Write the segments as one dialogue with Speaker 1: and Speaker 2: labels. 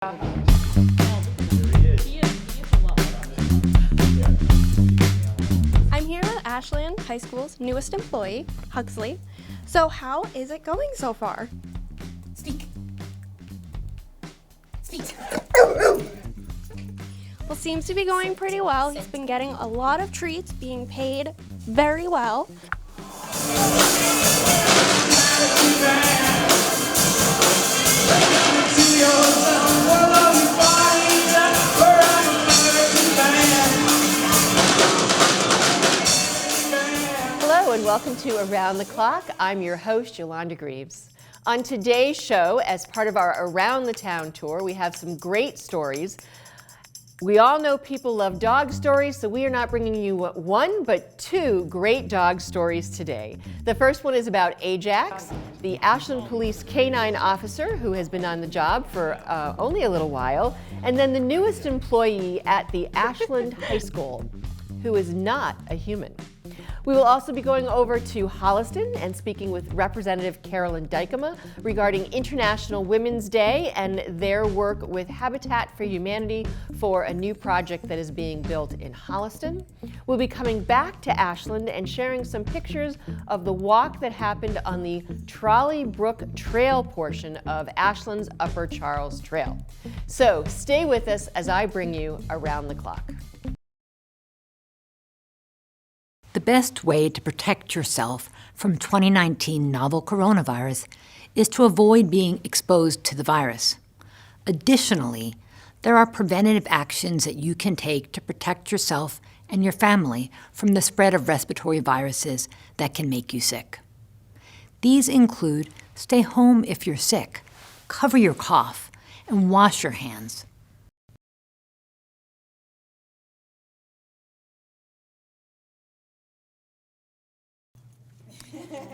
Speaker 1: I'm here with Ashland High School's newest employee, Huxley. So how is it going so far?
Speaker 2: Speak. Speak.
Speaker 1: Well, seems to be going pretty well. He's been getting a lot of treats, being paid very well.
Speaker 3: Hello and welcome to Around the Clock. I'm your host, Yolanda Greaves. On today's show, as part of our Around the Town tour, we have some great stories. We all know people love dog stories, so we are not bringing you one, but two great dog stories today. The first one is about Ajax, the Ashland Police Canine officer who has been on the job for only a little while, and then the newest employee at the Ashland High School, who is not a human. We will also be going over to Holliston and speaking with Representative Carolyn Dykema regarding International Women's Day and their work with Habitat for Humanity for a new project that is being built in Holliston. We'll be coming back to Ashland and sharing some pictures of the walk that happened on the Trolley Brook Trail portion of Ashland's Upper Charles Trail. So stay with us as I bring you Around the Clock.
Speaker 2: The best way to protect yourself from 2019 novel coronavirus is to avoid being exposed to the virus. Additionally, there are preventative actions that you can take to protect yourself and your family from the spread of respiratory viruses that can make you sick. These include stay home if you're sick, cover your cough, and wash your hands.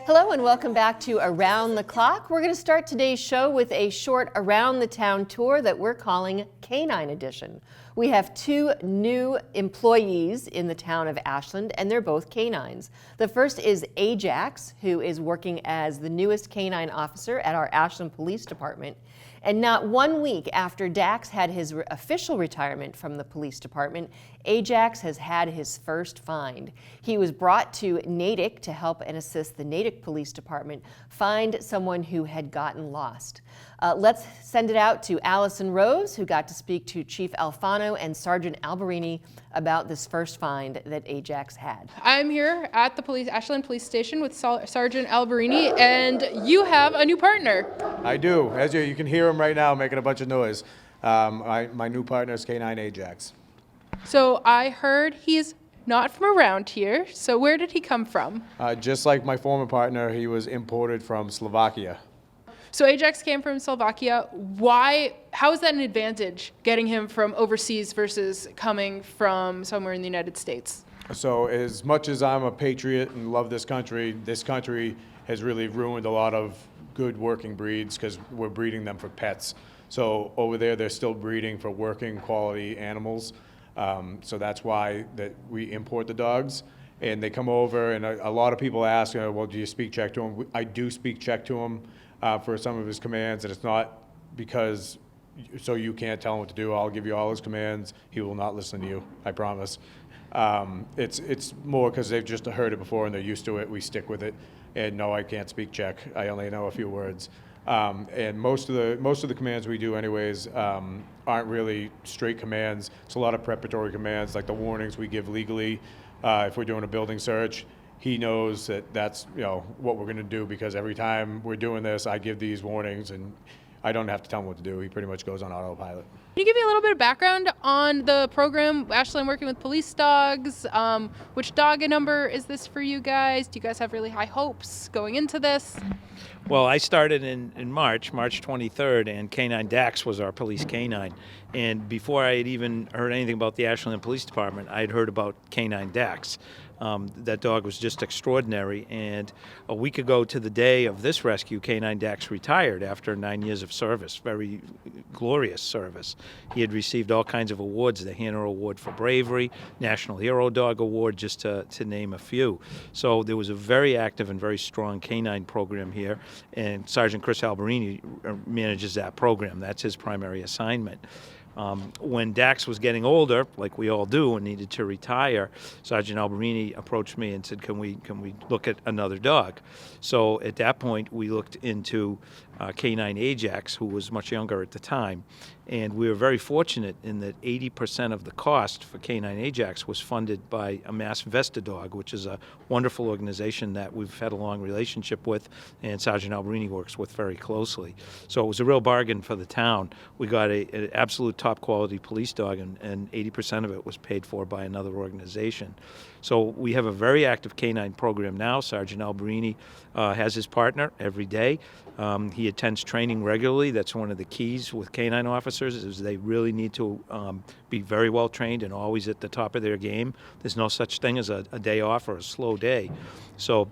Speaker 3: Hello and welcome back to Around the Clock. We're going to start today's show with a short Around the Town tour that we're calling Canine Edition. We have two new employees in the town of Ashland, and they're both canines. The first is Ajax, who is working as the newest canine officer at our Ashland Police Department. And not 1 week after Dax had his official retirement from the police department, Ajax has had his first find. He was brought to Natick to help and assist the Natick Police Department find someone who had gotten lost. Let's send it out to Allison Rose, who got to speak to Chief Alfano and Sergeant Alberini about this first find that Ajax had.
Speaker 4: I'm here at the Ashland Police Station with Sergeant Alberini, and you have a new partner.
Speaker 5: I do. As you can hear him right now making a bunch of noise. My new partner is K9 Ajax.
Speaker 4: So I heard he's not from around here, so where did he come from?
Speaker 5: Just like my former partner, he was imported from Slovakia.
Speaker 4: So Ajax came from Slovakia. How is that an advantage, getting him from overseas versus coming from somewhere in the United States?
Speaker 5: So as much as I'm a patriot and love this country has really ruined a lot of good working breeds because we're breeding them for pets. So over there, they're still breeding for working quality animals. So that's why that we import the dogs. And they come over, and a lot of people ask, well, do you speak Czech to him? I do speak Czech to him for some of his commands, and it's not because so you can't tell him what to do. I'll give you all his commands. He will not listen to you, I promise. It's more because they've just heard it before and they're used to it. We stick with it. And no, I can't speak Czech. I only know a few words. And most of the commands we do anyways aren't really straight commands. It's a lot of preparatory commands, like the warnings we give legally. If we're doing a building search, he knows that that's what we're going to do, because every time we're doing this, I give these warnings and I don't have to tell him what to do. He pretty much goes on autopilot.
Speaker 4: Can you give me a little bit of background on the program, Ashland working with police dogs? Which dog number is this for you guys? Do you guys have really high hopes going into this?
Speaker 6: Well, I started in March 23rd, and K9 Dax was our police canine. And before I had even heard anything about the Ashland Police Department, I had heard about K9 Dax. That dog was just extraordinary, and a week ago to the day of this rescue, K9 Dax retired after 9 years of service, very glorious service. He had received all kinds of awards, the Hannah Award for Bravery, National Hero Dog Award, just to name a few. So there was a very active and very strong canine program here. and Sergeant Chris Alberini manages that program. That's his primary assignment. When Dax was getting older, like we all do, and needed to retire, Sergeant Alberini approached me and said, "Can we look at another dog?" So at that point, we looked into Canine Ajax, who was much younger at the time, and we were very fortunate in that 80% of the cost for Canine Ajax was funded by a Mass Vesta Dog, which is a wonderful organization that we've had a long relationship with, and Sergeant Alberini works with very closely. So it was a real bargain for the town. We got an absolute top quality police dog, and 80% of it was paid for by another organization. So we have a very active canine program now. Sergeant Alberini has his partner every day. He attends training regularly. That's one of the keys with canine officers, is they really need to be very well trained and always at the top of their game. There's no such thing as a day off or a slow day. So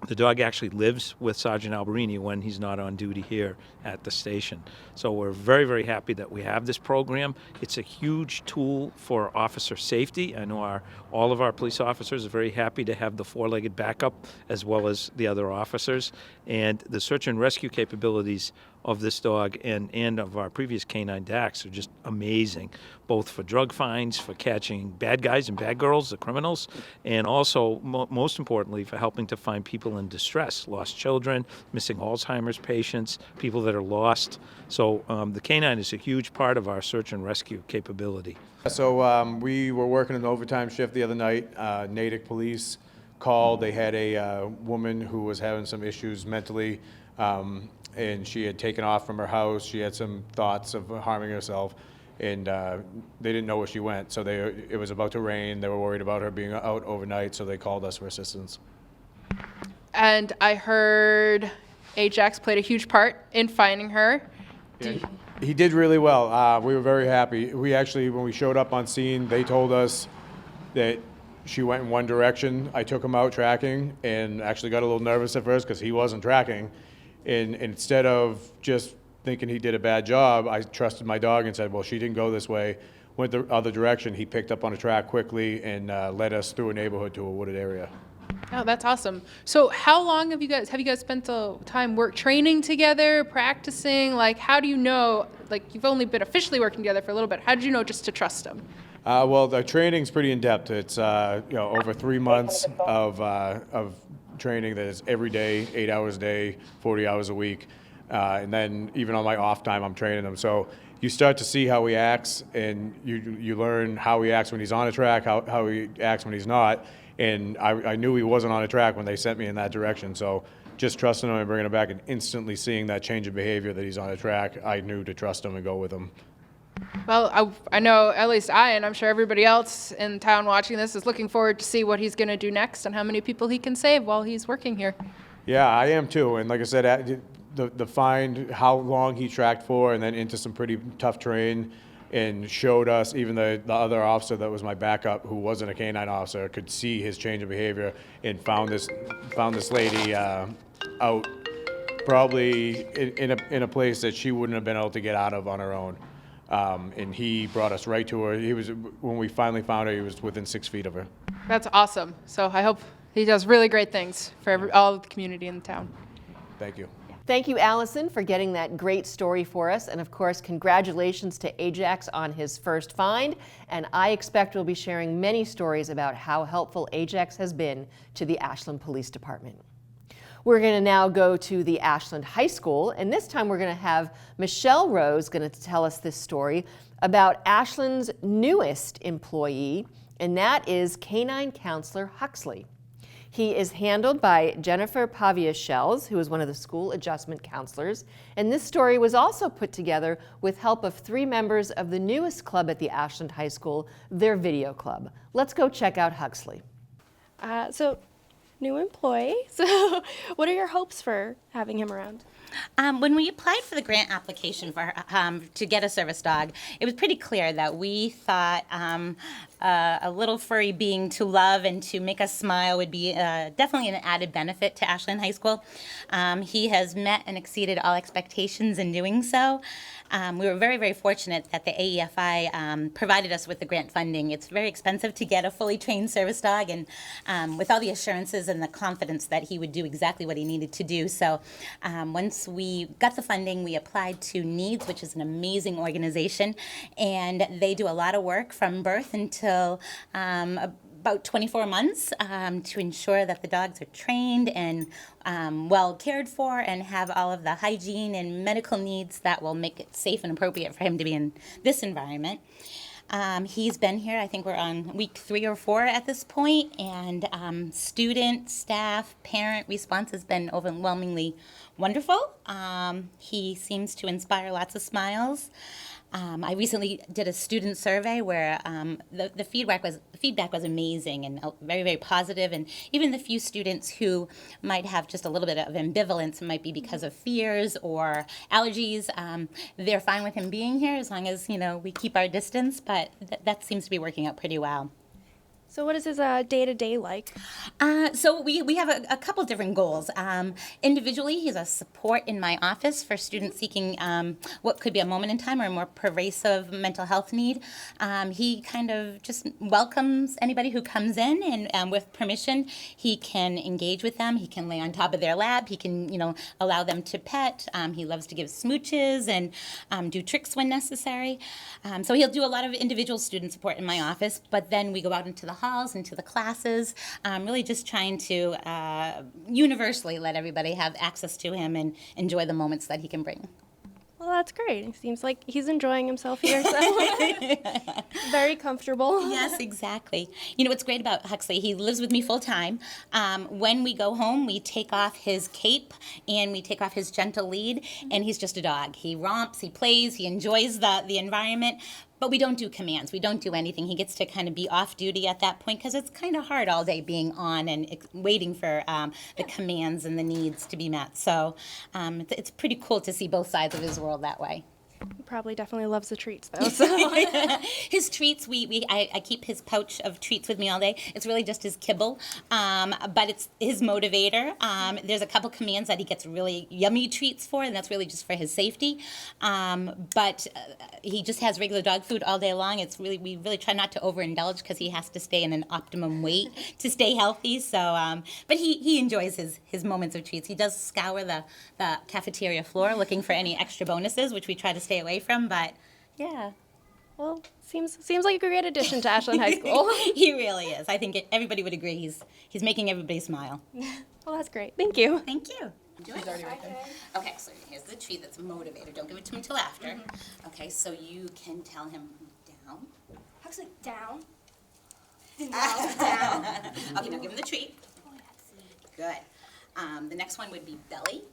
Speaker 6: the dog actually lives with Sergeant Alberini when he's not on duty here at the station. So we're very, very happy that we have this program. It's a huge tool for officer safety. I know all of our police officers are very happy to have the four-legged backup as well as the other officers. And the search and rescue capabilities of this dog and of our previous canine Dax are just amazing, both for drug finds, for catching bad guys and bad girls, the criminals, and also, most importantly, for helping to find people in distress, lost children, missing Alzheimer's patients, people that are lost. So the canine is a huge part of our search and rescue capability.
Speaker 5: So we were working an overtime shift the other night. Natick Police called. They had a woman who was having some issues mentally, and she had taken off from her house. She had some thoughts of harming herself, and they didn't know where she went. So it was about to rain. They were worried about her being out overnight, so they called us for assistance.
Speaker 4: And I heard Ajax played a huge part in finding her.
Speaker 5: He did really well. We were very happy. We actually, when we showed up on scene, they told us that she went in one direction. I took him out tracking and actually got a little nervous at first because he wasn't tracking. And instead of just thinking he did a bad job, I trusted my dog and said, well, she didn't go this way, went the other direction. He picked up on a track quickly and led us through a neighborhood to a wooded area.
Speaker 4: Oh, that's awesome. So how long have you guys spent the time training together, practicing? Like, how do you know, like, you've only been officially working together for a little bit. How did you know just to trust him?
Speaker 5: Well, the training's pretty in-depth. It's over 3 months of training that is every day, 8 hours a day, 40 hours a week. And then even on my off time, I'm training them. So you start to see how he acts, and you learn how he acts when he's on a track, how he acts when he's not. And I knew he wasn't on a track when they sent me in that direction. So just trusting him and bringing him back and instantly seeing that change of behavior that he's on a track, I knew to trust him and go with him.
Speaker 4: Well, I know at least and I'm sure everybody else in town watching this is looking forward to see what he's going to do next and how many people he can save while he's working here.
Speaker 5: Yeah, I am too. And like I said, the find how long he tracked for and then into some pretty tough terrain, and showed us, even the other officer that was my backup, who wasn't a canine officer, could see his change of behavior and found this lady out probably in a place that she wouldn't have been able to get out of on her own. And he brought us right to her. When we finally found her, he was within 6 feet of her.
Speaker 4: That's awesome. So I hope he does really great things for all of the community in the town.
Speaker 5: Thank you.
Speaker 3: Thank you, Allison, for getting that great story for us. And of course, congratulations to Ajax on his first find. And I expect we'll be sharing many stories about how helpful Ajax has been to the Ashland Police Department. We're going to now go to the Ashland High School, and this time we're going to have Michelle Rose going to tell us this story about Ashland's newest employee, and that is Canine Counselor Huxley. He is handled by Jennifer Pavia-Shells, who is one of the school adjustment counselors, and this story was also put together with help of 3 members of the newest club at the Ashland High School, their video club. Let's go check out Huxley.
Speaker 1: New employee. So what are your hopes for having him around?
Speaker 7: When we applied for the grant application for to get a service dog, it was pretty clear that we thought a little furry being to love and to make us smile would be definitely an added benefit to Ashland High School. He has met and exceeded all expectations in doing so. We were very, very fortunate that the AEFI provided us with the grant funding. It's very expensive to get a fully trained service dog, and with all the assurances and the confidence that he would do exactly what he needed to do. So once we got the funding, we applied to NEEDS, which is an amazing organization, and they do a lot of work from birth until about 24 months to ensure that the dogs are trained and well cared for and have all of the hygiene and medical needs that will make it safe and appropriate for him to be in this environment. He's been here, I think we're on week 3 or 4 at this point, and student, staff, parent response has been overwhelmingly wonderful. He seems to inspire lots of smiles. I recently did a student survey where the feedback was amazing and very, very positive, and even the few students who might have just a little bit of ambivalence, it might be because of fears or allergies, they're fine with him being here as long as, we keep our distance, but that seems to be working out pretty well.
Speaker 1: So what is his day-to-day like?
Speaker 7: So we have a couple different goals. Individually, he's a support in my office for students seeking what could be a moment in time or a more pervasive mental health need. He kind of just welcomes anybody who comes in, and with permission, he can engage with them. He can lay on top of their lap. He can, allow them to pet. He loves to give smooches and do tricks when necessary. So he'll do a lot of individual student support in my office, but then we go out into the halls, into the classes, really just trying to universally let everybody have access to him and enjoy the moments that he can bring.
Speaker 1: Well, that's great. It seems like he's enjoying himself here, so very comfortable.
Speaker 7: Yes, exactly. What's great about Huxley, he lives with me full time. When we go home, we take off his cape and we take off his gentle lead, and he's just a dog. He romps, he plays, he enjoys the environment. But we don't do commands. We don't do anything. He gets to kind of be off duty at that point because it's kind of hard all day being on and waiting for the commands and the needs to be met. So it's pretty cool to see both sides of his world that way.
Speaker 1: He probably definitely loves the treats, though. So.
Speaker 7: His treats, I keep his pouch of treats with me all day. It's really just his kibble, but it's his motivator. There's a couple commands that he gets really yummy treats for, and that's really just for his safety. But he just has regular dog food all day long. We really try not to overindulge because he has to stay in an optimum weight to stay healthy. So, but he enjoys his moments of treats. He does scour the cafeteria floor looking for any extra bonuses, which we try to stay away from, but yeah.
Speaker 1: Well, seems like a great addition to Ashland High School.
Speaker 7: He really is. I think everybody would agree. He's making everybody smile.
Speaker 1: Well, that's great. Thank you.
Speaker 7: Thank you. She's already right there. Okay, so here's the treat that's a motivator. Don't give it to him till after. Mm-hmm. Okay, so you can tell him down.
Speaker 1: Actually, down.
Speaker 7: Down. Okay, now give him the treat. Oh, that's good. The next one would be belly.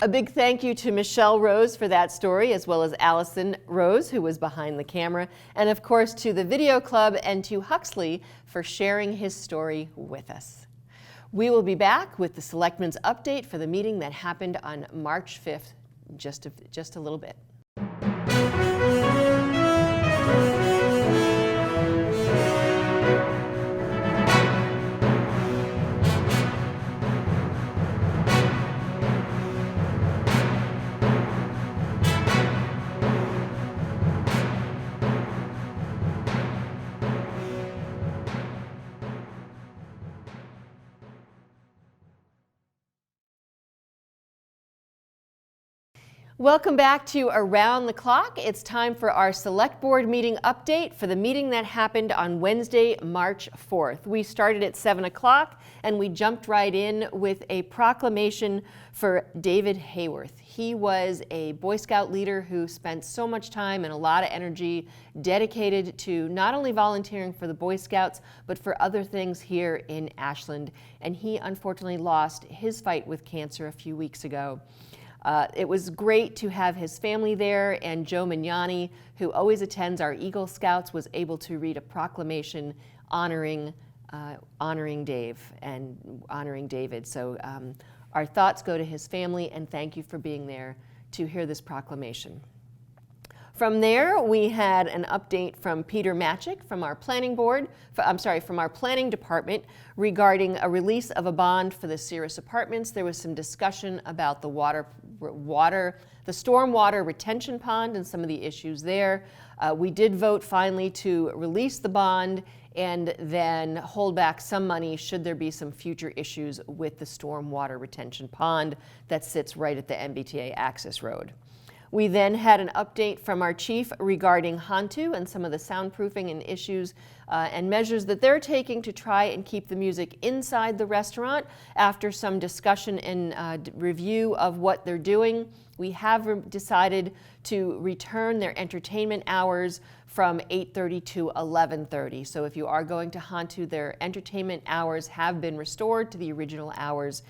Speaker 3: A big thank you to Michelle Rose for that story, as well as Allison Rose, who was behind the camera, and of course to the Video Club and to Huxley for sharing his story with us. We will be back with the Selectmen's update for the meeting that happened on March 5th, just a little bit. Welcome back to Around the Clock. It's time for our Select Board meeting update for the meeting that happened on Wednesday, March 4th. We started at 7 o'clock and we jumped right in with a proclamation for David Hayworth. He was a Boy Scout leader who spent so much time and a lot of energy dedicated to not only volunteering for the Boy Scouts, but for other things here in Ashland. And he unfortunately lost his fight with cancer a few weeks ago. It was great to have his family there, and Joe Mignani, who always attends our Eagle Scouts, was able to read a proclamation honoring Dave and honoring David. So our thoughts go to his family, and thank you for being there to hear this proclamation. From there, we had an update from Peter Matchick from our planning board, from our planning department regarding a release of a bond for the Cirrus Apartments. There was some discussion about the stormwater retention pond and some of the issues there. We did vote finally to release the bond and then hold back some money should there be some future issues with the stormwater retention pond that sits right at the MBTA access road. We then had an update from our chief regarding Hantu and some of the soundproofing and issues and measures that they're taking to try and keep the music inside the restaurant. After some discussion and review of what they're doing, we have decided to return their entertainment hours from 8:30 to 11:30. So if you are going to Hantu, their entertainment hours have been restored to the original hours.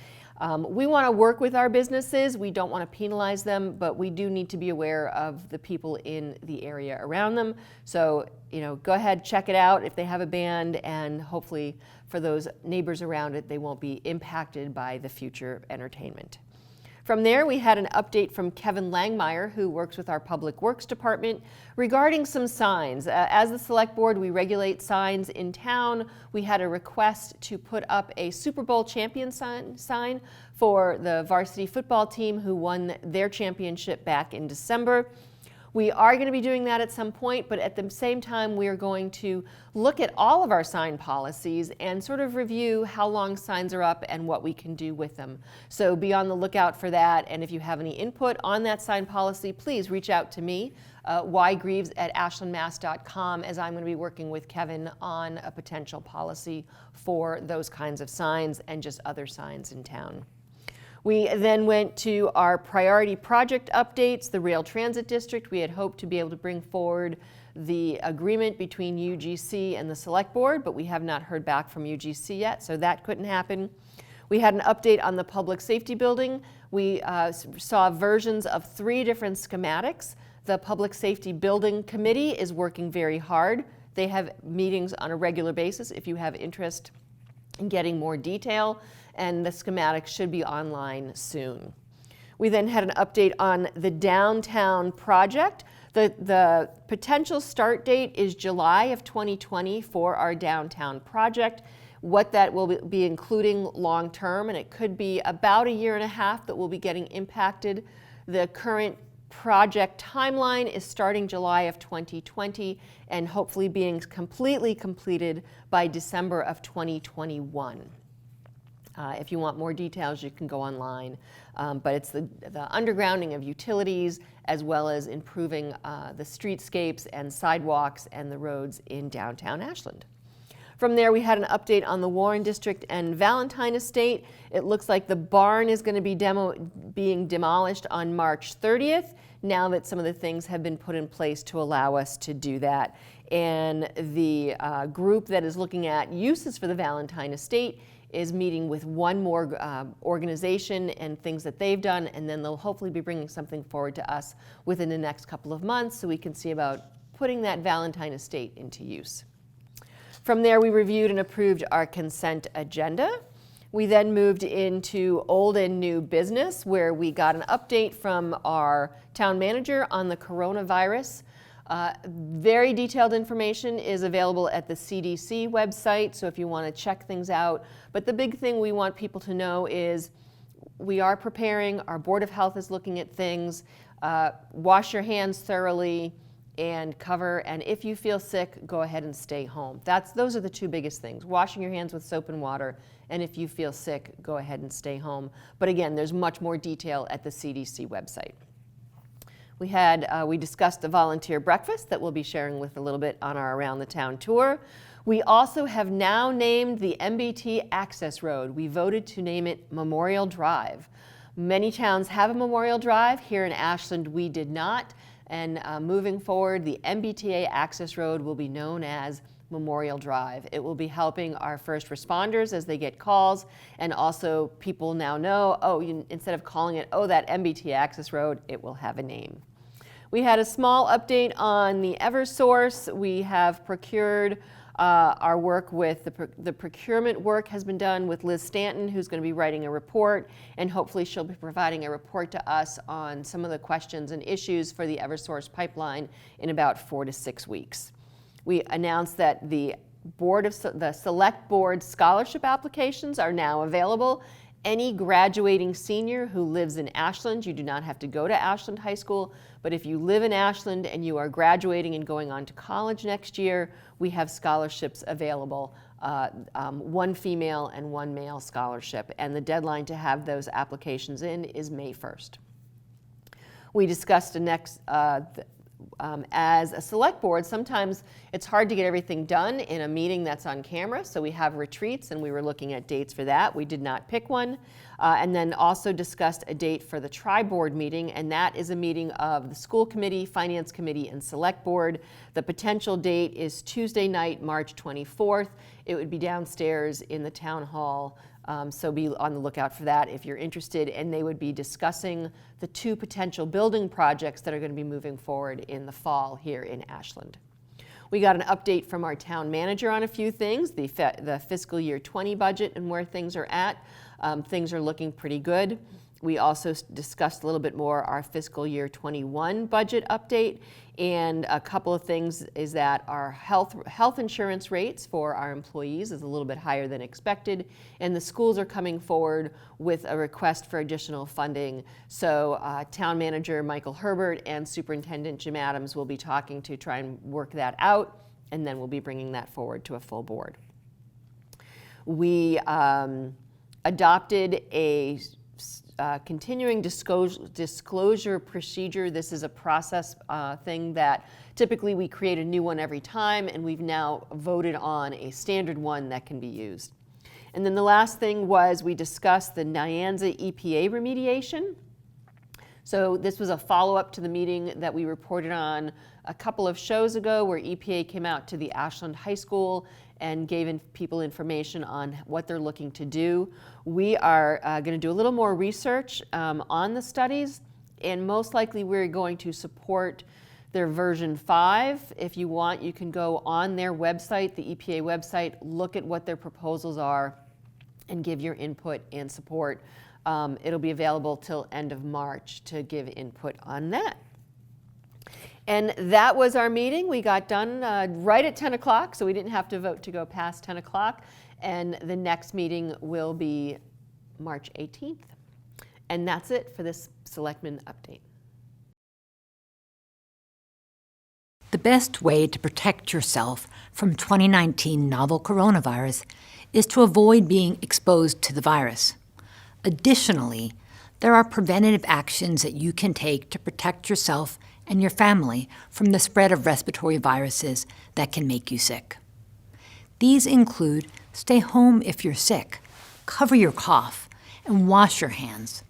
Speaker 3: We want to work with our businesses. We don't want to penalize them, but we do need to be aware of the people in the area around them. So, go ahead, check it out if they have a band, and hopefully for those neighbors around it, they won't be impacted by the future entertainment. From there, we had an update from Kevin Langmeyer, who works with our Public Works Department, regarding some signs. As the Select Board, we regulate signs in town. We had a request to put up a Super Bowl champion sign for the varsity football team who won their championship back in December. We are going to be doing that at some point, but at the same time, we are going to look at all of our sign policies and sort of review how long signs are up and what we can do with them. So be on the lookout for that, and if you have any input on that sign policy, please reach out to me, ygreaves@ashlandmass.com, as I'm going to be working with Kevin on a potential policy for those kinds of signs and just other signs in town. We then went to our priority project updates, the Rail Transit District. We had hoped to be able to bring forward the agreement between UGC and the Select Board, but we have not heard back from UGC yet, so that couldn't happen. We had an update on the public safety building. We saw versions of 3 different schematics. The Public Safety Building Committee is working very hard. They have meetings on a regular basis if you have interest in getting more detail, and the schematic should be online soon. We then had an update on the downtown project. The potential start date is July of 2020 for our downtown project. What that will be including long term, and it could be about a year and a half that will be getting impacted. The current project timeline is starting July of 2020 and hopefully being completely completed by December of 2021. If you want more details, you can go online. But it's the undergrounding of utilities as well as improving the streetscapes and sidewalks and the roads in downtown Ashland. From there, we had an update on the Warren District and Valentine Estate. It looks like the barn is going to be being demolished on March 30th, now that some of the things have been put in place to allow us to do that. And the group that is looking at uses for the Valentine Estate is meeting with one more organization and things that they've done, and then they'll hopefully be bringing something forward to us within the next couple of months so we can see about putting that Valentine Estate into use. From there, we reviewed and approved our consent agenda. We then moved into old and new business, where we got an update from our town manager on the coronavirus. Very detailed information is available at the CDC website, so if you want to check things out. But the big thing we want people to know is we are preparing, our Board of Health is looking at things, wash your hands thoroughly and cover, and if you feel sick, go ahead and stay home. Those are the 2 biggest things, washing your hands with soap and water, and if you feel sick, go ahead and stay home. But again, there's much more detail at the CDC website. We discussed the volunteer breakfast that we'll be sharing with a little bit on our Around the Town tour. We also have now named the MBT Access Road. We voted to name it Memorial Drive. Many towns have a Memorial Drive. Here in Ashland, we did not. And moving forward, the MBTA Access Road will be known as Memorial Drive. It will be helping our first responders as they get calls, and also people now know, instead of calling it, that MBTA Access Road, it will have a name. We had a small update on the Eversource. We have procured Our work with the procurement work has been done with Liz Stanton, who's going to be writing a report, and hopefully she'll be providing a report to us on some of the questions and issues for the Eversource pipeline in about 4 to 6 weeks. We announced that the Select Board scholarship applications are now available. Any graduating senior who lives in Ashland, you do not have to go to Ashland High School, but if you live in Ashland and you are graduating and going on to college next year, we have scholarships available, 1 female and 1 male scholarship, and the deadline to have those applications in is May 1st. We discussed as a select board, sometimes it's hard to get everything done in a meeting that's on camera, so we have retreats, and we were looking at dates for that. We did not pick one. And then also discussed a date for the tri-board meeting, and that is a meeting of the school committee, finance committee, and select board. The potential date is Tuesday night, March 24th. It would be downstairs in the town hall. So be on the lookout for that if you're interested, and they would be discussing the 2 potential building projects that are going to be moving forward in the fall here in Ashland. We got an update from our town manager on a few things, the fiscal year 20 budget and where things are at. Things are looking pretty good. We also discussed a little bit more our fiscal year 21 budget update, and a couple of things is that our health insurance rates for our employees is a little bit higher than expected, and the schools are coming forward with a request for additional funding. So Town Manager Michael Herbert and Superintendent Jim Adams will be talking to try and work that out, and then we'll be bringing that forward to a full board. We adopted a continuing disclosure procedure. This is a process thing that typically we create a new one every time, and we've now voted on a standard one that can be used. And then the last thing was we discussed the Nyanza EPA remediation. So this was a follow-up to the meeting that we reported on a couple of shows ago, where EPA came out to the Ashland High School and gave people information on what they're looking to do. We are going to do a little more research on the studies, and most likely we're going to support their version 5. If you want, you can go on their website, the EPA website, look at what their proposals are, and give your input and support. It'll be available till end of March to give input on that. And that was our meeting. We got done right at 10 o'clock, so we didn't have to vote to go past 10 o'clock. And the next meeting will be March 18th. And that's it for this Selectmen update.
Speaker 2: The best way to protect yourself from 2019 novel coronavirus is to avoid being exposed to the virus. Additionally, there are preventative actions that you can take to protect yourself and your family from the spread of respiratory viruses that can make you sick. These include stay home if you're sick, cover your cough, and wash your hands.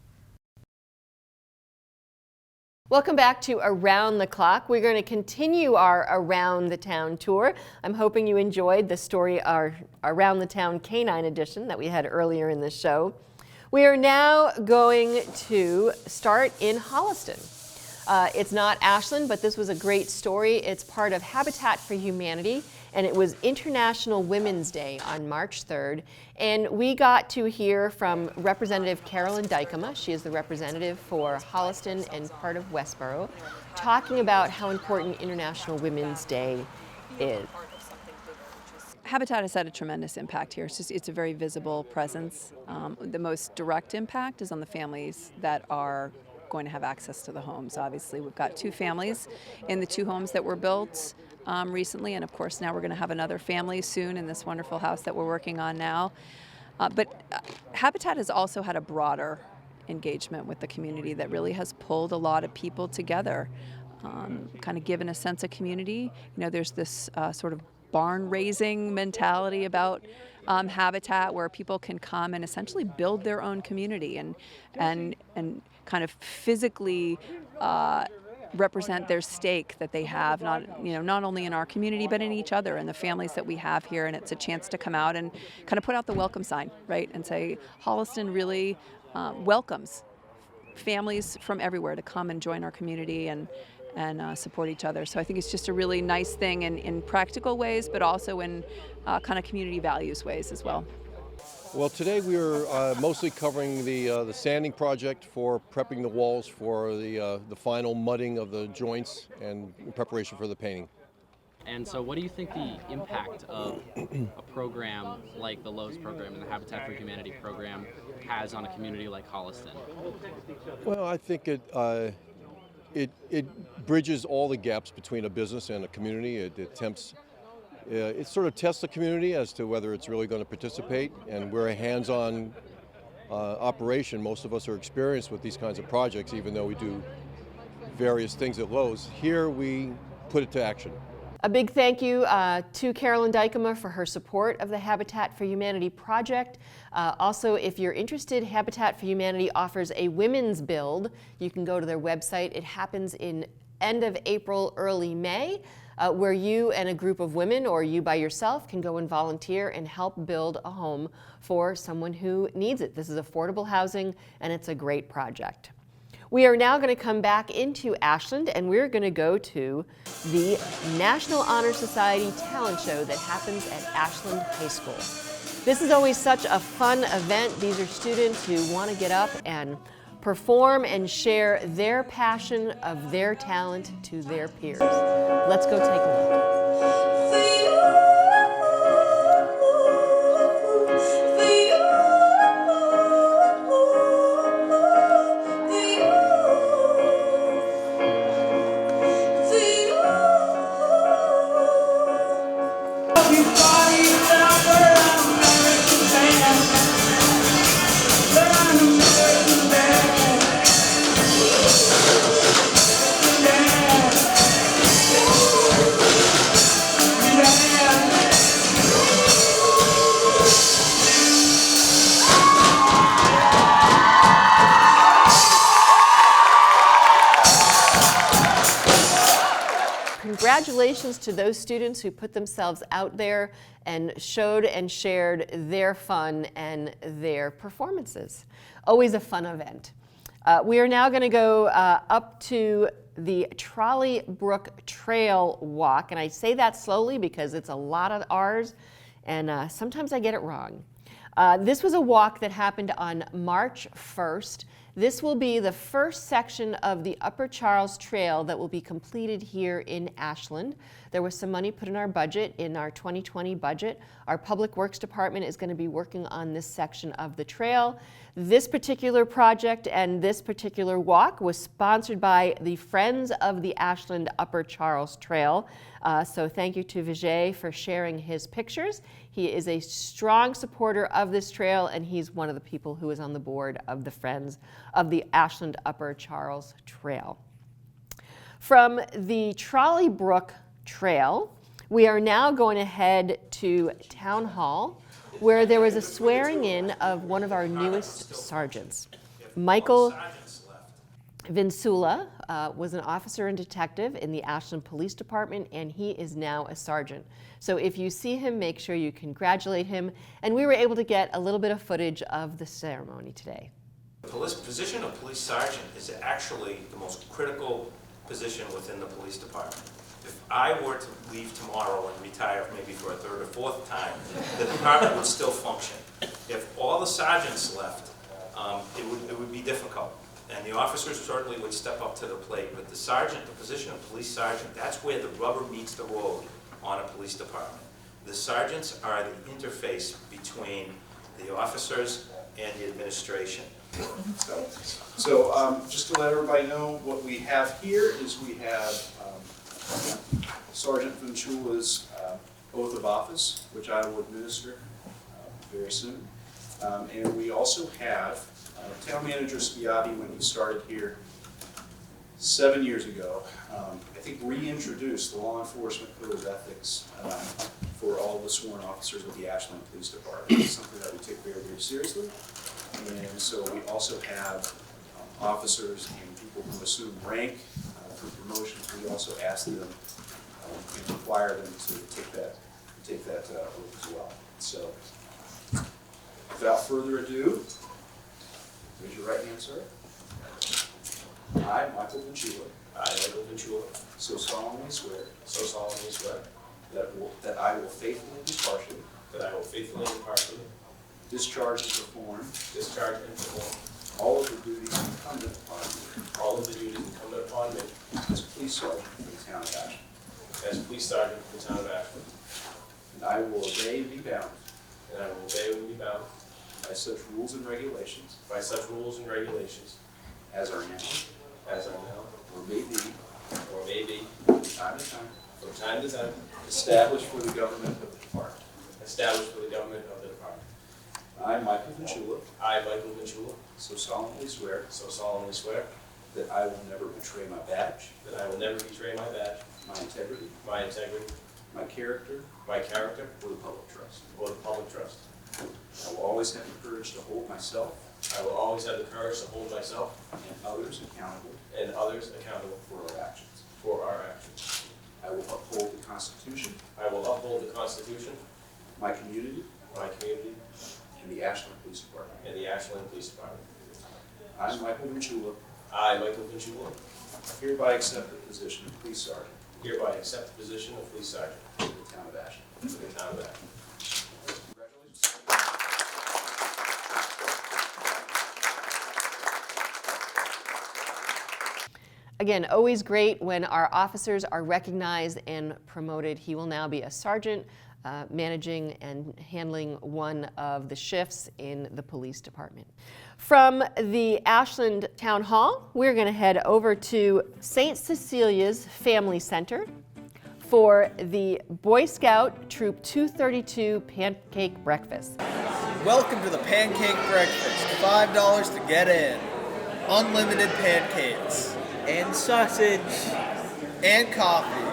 Speaker 3: Welcome back to Around the Clock. We're going to continue our Around the Town tour. I'm hoping you enjoyed the story, our Around the Town Canine edition that we had earlier in the show. We are now going to start in Holliston. It's not Ashland, but this was a great story. It's part of Habitat for Humanity, and it was International Women's Day on March 3rd. And we got to hear from Representative Carolyn Dykema. She is the representative for Holliston and part of Westboro, talking about how important International Women's Day is.
Speaker 8: Habitat has had a tremendous impact here. It's a very visible presence. The most direct impact is on the families that are going to have access to the homes. Obviously, we've got 2 families in the 2 homes that were built recently, and of course now we're going to have another family soon in this wonderful house that we're working on now. But Habitat has also had a broader engagement with the community that really has pulled a lot of people together, kind of given a sense of community. You know, there's this sort of barn raising mentality about Habitat, where people can come and essentially build their own community and kind of physically represent their stake that they have, not only in our community but in each other and the families that we have here. And it's a chance to come out and kind of put out the welcome sign, right, and say Holliston really welcomes families from everywhere to come and join our community and support each other. So I think it's just a really nice thing in practical ways, but also in kind of community values ways as well.
Speaker 9: Well, today we are mostly covering the sanding project for prepping the walls for the final mudding of the joints and in preparation for the painting.
Speaker 10: And so what do you think the impact of a program like the Lowe's program and the Habitat for Humanity program has on a community like Holliston?
Speaker 9: Well, I think it bridges all the gaps between a business and a community. It sort of tests the community as to whether it's really going to participate, and we're a hands-on operation. Most of us are experienced with these kinds of projects, even though we do various things at Lowe's. Here we put it to action.
Speaker 3: A big thank you to Carolyn Dykema for her support of the Habitat for Humanity project. Also, if you're interested, Habitat for Humanity offers a women's build. You can go to their website. It happens in end of April, early May, where you and a group of women or you by yourself can go and volunteer and help build a home for someone who needs it. This is affordable housing, and it's a great project. We are now going to come back into Ashland, and we're going to go to the National Honor Society talent show that happens at Ashland High School. This is always such a fun event. These are students who want to get up and perform and share their passion of their talent to their peers. Let's go take a look. Congratulations to those students who put themselves out there and showed and shared their fun and their performances. Always a fun event. We are now going to go up to the Trolley Brook Trail Walk, and I say that slowly because it's a lot of R's, and sometimes I get it wrong. This was a walk that happened on March 1st. This will be the first section of the Upper Charles Trail that will be completed here in Ashland. There was some money put in our budget, in our 2020 budget. Our Public Works Department is going to be working on this section of the trail. This particular project and this particular walk was sponsored by the Friends of the Ashland Upper Charles Trail. So thank you to Vijay for sharing his pictures. He is a strong supporter of this trail, and he's one of the people who is on the board of the Friends of the Ashland Upper Charles Trail. From the Trolley Brook Trail, we are now going to head to Town Hall, where there was a swearing in of one of our newest sergeants. Michael Vinsula was an officer and detective in the Ashland Police Department, and he is now a sergeant. So if you see him, make sure you congratulate him. And we were able to get a little bit of footage of the ceremony today.
Speaker 11: The position of police sergeant is actually the most critical position within the police department. If I were to leave tomorrow and retire maybe for a third or fourth time, the department would still function. If all the sergeants left, it would be difficult. And the officers certainly would step up to the plate. But the sergeant, the position of police sergeant, that's where the rubber meets the road on a police department. The sergeants are the interface between the officers and the administration.
Speaker 12: So just to let everybody know, what we have here is we have Sergeant Vinsula's oath of office, which I will administer very soon. And we also have Town Manager Spiati, when he started here 7 years ago, I think reintroduced the law enforcement code of ethics for all the sworn officers of the Ashland Police Department. It's something that we take very, very seriously. And so we also have officers and people who assume rank for promotions. We also ask them and require them to take that oath as well. So without further ado, raise your right hand, sir. I, Michael Vinsula.
Speaker 11: I, Michael Ventura,
Speaker 12: so solemnly swear
Speaker 11: so solemnly swear
Speaker 12: that I will faithfully and impartially
Speaker 11: that I will faithfully and impartially
Speaker 12: discharge and perform
Speaker 11: discharge and perform
Speaker 12: all of the duties incumbent upon me
Speaker 11: all of the duties incumbent upon me
Speaker 12: as police sergeant for the town of Ashland.
Speaker 11: as police sergeant for the town of Ashland,
Speaker 12: And I will obey and be bound
Speaker 11: and I will obey and be bound
Speaker 12: by such rules and regulations
Speaker 11: by such rules and regulations
Speaker 12: as are now
Speaker 11: as are now
Speaker 12: or may be
Speaker 11: or may be
Speaker 12: from time to time
Speaker 11: from time to time
Speaker 12: established for the government of the department.
Speaker 11: established for the government of the department.
Speaker 12: I, Michael Ventura,
Speaker 11: I, Michael Ventura,
Speaker 12: so solemnly swear
Speaker 11: so solemnly swear
Speaker 12: that I will never betray my badge,
Speaker 11: that I will never betray my badge,
Speaker 12: my integrity,
Speaker 11: my integrity,
Speaker 12: my character,
Speaker 11: my character,
Speaker 12: or the public trust.
Speaker 11: or the public trust.
Speaker 12: I will always have the courage to hold myself
Speaker 11: I will always have the courage to hold myself
Speaker 12: and others accountable
Speaker 11: and others accountable
Speaker 12: for our actions.
Speaker 11: for our actions.
Speaker 12: I will uphold the Constitution,
Speaker 11: I will uphold the Constitution,
Speaker 12: my community,
Speaker 11: my community,
Speaker 12: and the Ashland Police Department.
Speaker 11: and the Ashland Police Department.
Speaker 12: I, Michael Ventura,
Speaker 11: I, Michael Ventura,
Speaker 12: hereby accept the position of police sergeant
Speaker 11: hereby accept the position of police sergeant
Speaker 12: for the town of Ashland.
Speaker 11: for the town of Ashland.
Speaker 12: Congratulations.
Speaker 3: Again, always great when our officers are recognized and promoted. He will now be a sergeant, managing and handling one of the shifts in the police department. From the Ashland Town Hall, we're going to head over to St. Cecilia's Family Center for the Boy Scout Troop 232 Pancake Breakfast.
Speaker 13: Welcome to the Pancake Breakfast. $5 to get in. Unlimited pancakes. And sausage. And coffee.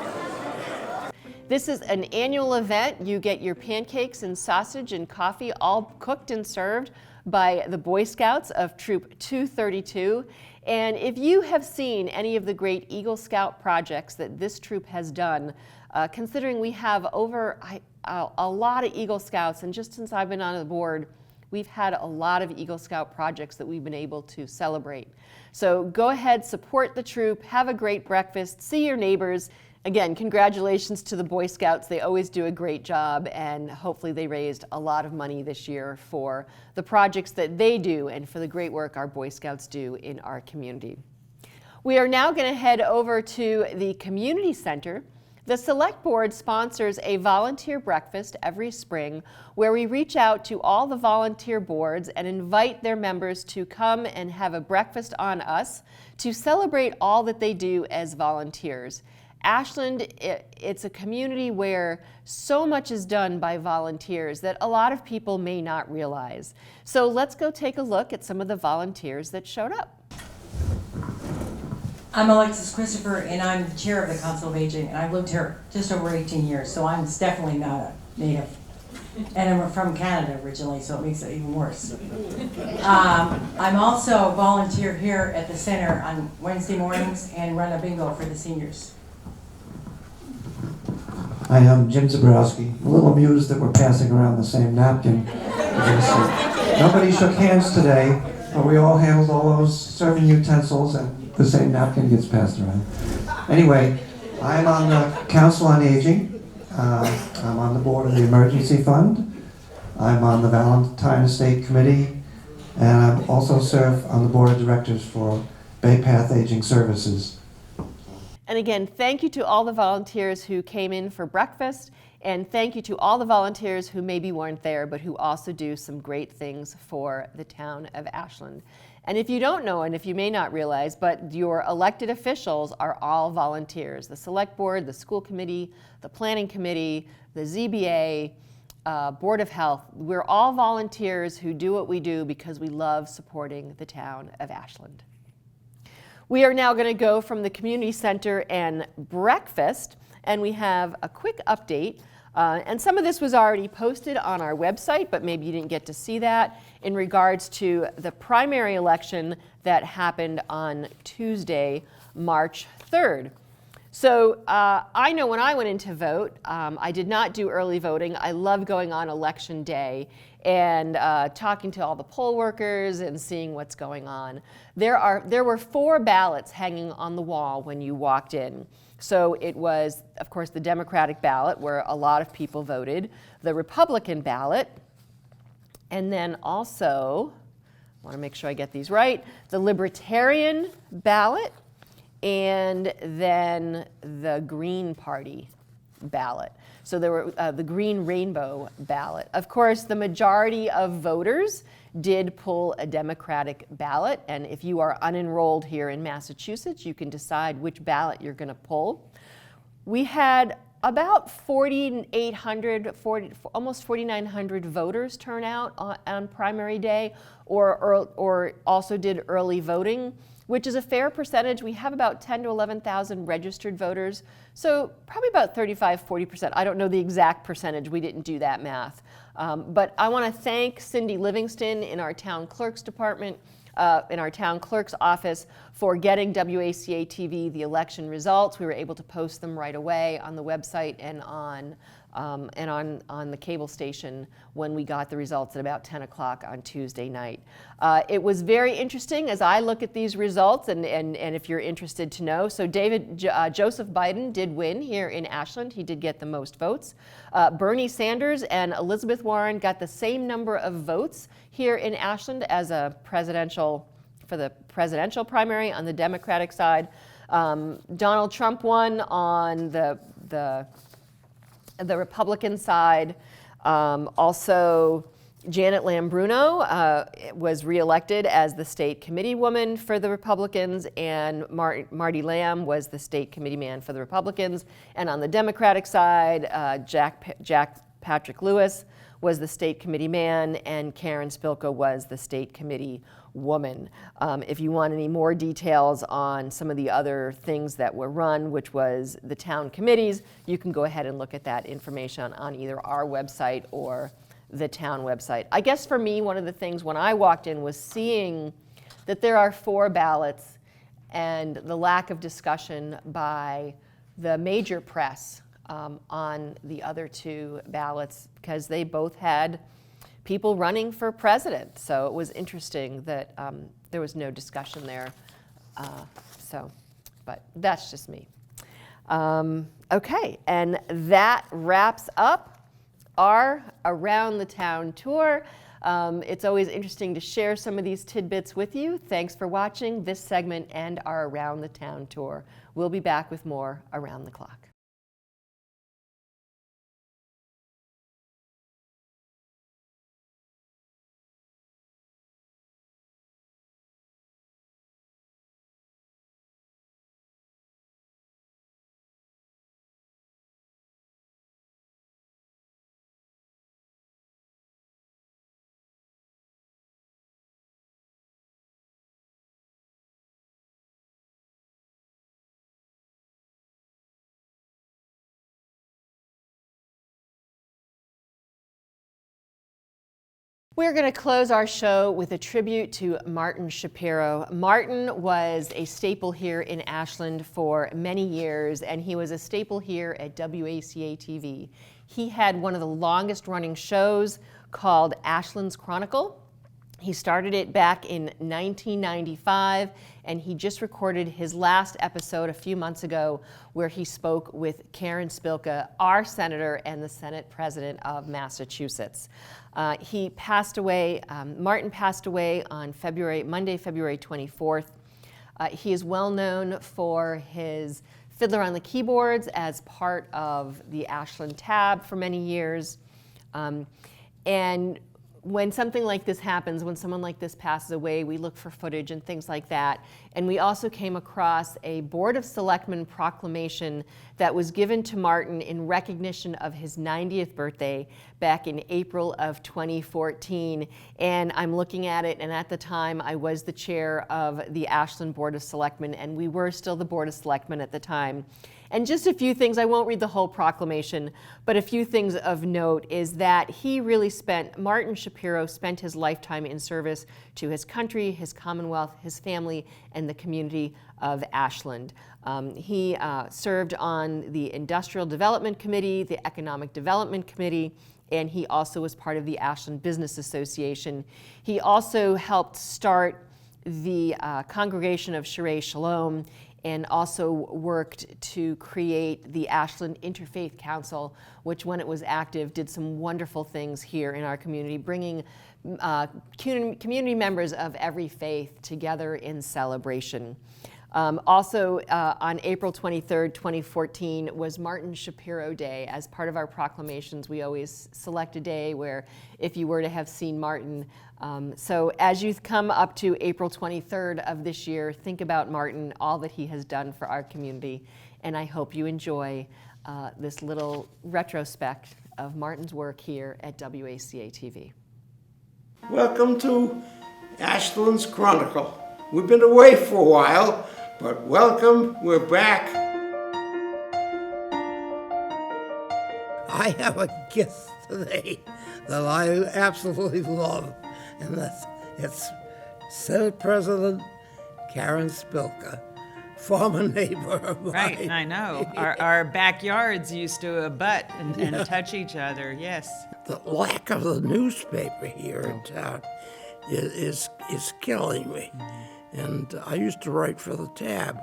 Speaker 3: This is an annual event. You get your pancakes and sausage and coffee all cooked and served by the Boy Scouts of Troop 232. And if you have seen any of the great Eagle Scout projects that this troop has done, considering we have over a lot of Eagle Scouts, and just since I've been on the board, we've had a lot of Eagle Scout projects that we've been able to celebrate. So go ahead, support the troop, have a great breakfast, see your neighbors. Again, congratulations to the Boy Scouts. They always do a great job, and hopefully they raised a lot of money this year for the projects that they do and for the great work our Boy Scouts do in our community. We are now going to head over to the community center. The Select Board sponsors a volunteer breakfast every spring where we reach out to all the volunteer boards and invite their members to come and have a breakfast on us to celebrate all that they do as volunteers. Ashland, it's a community where so much is done by volunteers that a lot of people may not realize. So let's go take a look at some of the volunteers that showed up.
Speaker 14: I'm Alexis Christopher, and I'm the chair of the Council of Aging, and I've lived here just over 18 years, so I'm definitely not a native. And I'm from Canada originally, so it makes it even worse. I'm also volunteer here at the center on Wednesday mornings and run a bingo for the seniors.
Speaker 15: Hi, I'm Jim Zabrowski. I'm a little amused that we're passing around the same napkin. Nobody shook hands today, but we all handled all those serving utensils and the same napkin gets passed around. Anyway, I'm on the Council on Aging. I'm on the board of the Emergency Fund. I'm on the Valentine Estate Committee, and I also serve on the board of directors for Bay Path Aging Services.
Speaker 3: And again, thank you to all the volunteers who came in for breakfast, and thank you to all the volunteers who maybe weren't there, but who also do some great things for the town of Ashland. And if you don't know, and if you may not realize, but your elected officials are all volunteers. The Select Board, the School Committee, the Planning Committee, the ZBA, Board of Health, we're all volunteers who do what we do because we love supporting the town of Ashland. We are now going to go from the community center and breakfast, and we have a quick update. And some of this was already posted on our website, but maybe you didn't get to see that, in regards to the primary election that happened on Tuesday, March 3rd. So I know when I went in to vote, I did not do early voting. I love going on election day. and talking to all the poll workers and seeing what's going on. There were 4 ballots hanging on the wall when you walked in. So it was, of course, the Democratic ballot, where a lot of people voted, the Republican ballot, and then also, I want to make sure I get these right, the Libertarian ballot, and then the Green Party ballot. So there were the Green Rainbow ballot. Of course, the majority of voters did pull a Democratic ballot, and if you are unenrolled here in Massachusetts, you can decide which ballot you're going to pull. We had about 4,800, almost 4,900 voters turn out on primary day, or also did early voting, which is a fair percentage. We have about 10 to 11,000 registered voters, so probably about 35–40%. I don't know the exact percentage. We didn't do that math. But I want to thank Cindy Livingston in our town clerk's department, in our town clerk's office, for getting WACA-TV the election results. We were able to post them right away on the website and on the cable station when we got the results at about 10 o'clock on Tuesday night. It was very interesting as I look at these results, and if you're interested to know. So Joseph Biden did win here in Ashland. He did get the most votes. Bernie Sanders and Elizabeth Warren got the same number of votes here in Ashland as for the presidential primary on the Democratic side. Donald Trump won on the Republican side. Also, Janet Lambruno was reelected as the state committee woman for the Republicans, and Marty Lamb was the state committee man for the Republicans. And on the Democratic side, Jack Patrick Lewis was the state committee man, and Karen Spilka was the state committee woman. If you want any more details on some of the other things that were run, which was the town committees, you can go ahead and look at that information on either our website or the town website. I guess for me, one of the things when I walked in was seeing that there are 4 ballots and the lack of discussion by the major press on the other 2 ballots, because they both had people running for president. So it was interesting that there was no discussion there. But that's just me. Okay, and that wraps up our Around the Town tour. It's always interesting to share some of these tidbits with you. Thanks for watching this segment and our Around the Town tour. We'll be back with more Around the Clock. We're going to close our show with a tribute to Martin Shapiro. Martin was a staple here in Ashland for many years, and he was a staple here at WACA-TV. He had one of the longest running shows called Ashland's Chronicle. He started it back in 1995, and he just recorded his last episode a few months ago where he spoke with Karen Spilka, our senator and the Senate President of Massachusetts. He passed away, Martin passed away on Monday, February 24th. He is well known for his fiddler on the keyboards as part of the Ashland Tab for many years. And when something like this happens, when someone like this passes away, we look for footage and things like that. And we also came across a Board of Selectmen proclamation that was given to Martin in recognition of his 90th birthday back in April of 2014. And I'm looking at it, and at the time I was the chair of the Ashland Board of Selectmen, and we were still the Board of Selectmen at the time. And just a few things, I won't read the whole proclamation, but a few things of note is that Martin Shapiro spent his lifetime in service to his country, his Commonwealth, his family, and the community of Ashland. He served on the Industrial Development Committee, the Economic Development Committee, and he also was part of the Ashland Business Association. He also helped start the Congregation of Shirei Shalom, and also worked to create the Ashland Interfaith Council, which when it was active did some wonderful things here in our community, bringing community members of every faith together in celebration. Also, on April 23rd, 2014 was Martin Shapiro Day. As part of our proclamations, we always select a day where if you were to have seen Martin. So as you come up to April 23rd of this year, think about Martin, all that he has done for our community, and I hope you enjoy this little retrospect of Martin's work here at WACA-TV.
Speaker 16: Welcome to Ashland's Chronicle. We've been away for a while, but welcome, we're back. I have a gift today that I absolutely love, and it's Senate President Karen Spilka, former neighbor of mine.
Speaker 17: Right, I know. Our backyards used to abut and touch each other, yes.
Speaker 16: The lack of the newspaper here in town is killing me. And I used to write for the Tab,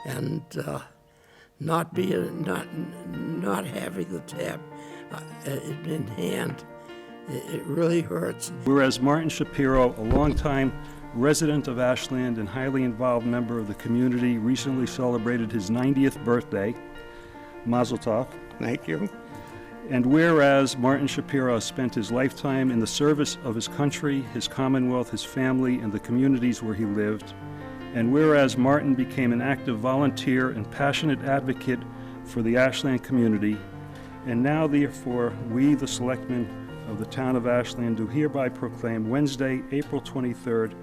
Speaker 16: and not having the Tab in hand, it really hurts.
Speaker 18: Whereas Martin Shapiro, a longtime resident of Ashland and highly involved member of the community, recently celebrated his 90th birthday. Mazel tov.
Speaker 16: Thank you.
Speaker 18: And whereas Martin Shapiro spent his lifetime in the service of his country, his commonwealth, his family, and the communities where he lived, and whereas Martin became an active volunteer and passionate advocate for the Ashland community, and now therefore we, the selectmen of the town of Ashland, do hereby proclaim Wednesday, April 23rd,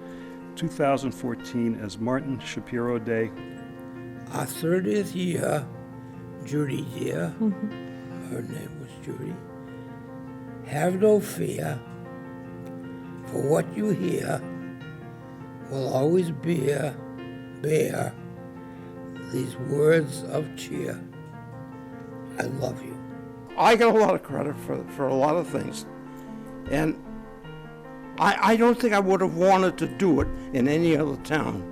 Speaker 18: 2014 as Martin Shapiro Day.
Speaker 16: Our 30th year, Judy's year, her name was Judy. Have no fear, for what you hear will always bear these words of cheer. I love you. I get a lot of credit for a lot of things, and I don't think I would have wanted to do it in any other town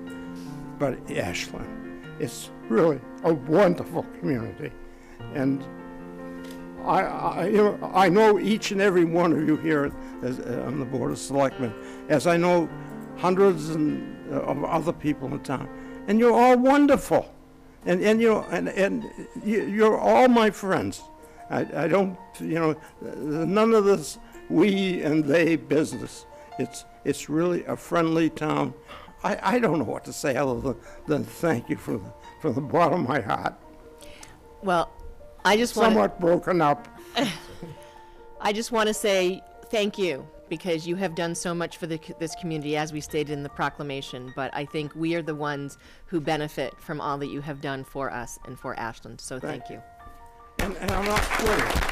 Speaker 16: but Ashland. It's really a wonderful community, and I know each and every one of you here on the Board of Selectmen, as I know hundreds of other people in town, and you're all wonderful, and you're all my friends. I don't, none of this we and they business. It's really a friendly town. I don't know what to say other than thank you from the bottom of my heart.
Speaker 3: Well, I just want
Speaker 16: somewhat broken up.
Speaker 3: I just want to say thank you, because you have done so much for this community, as we stated in the proclamation, but I think we are the ones who benefit from all that you have done for us and for Ashland, so thank you.
Speaker 16: And I'm not quitting.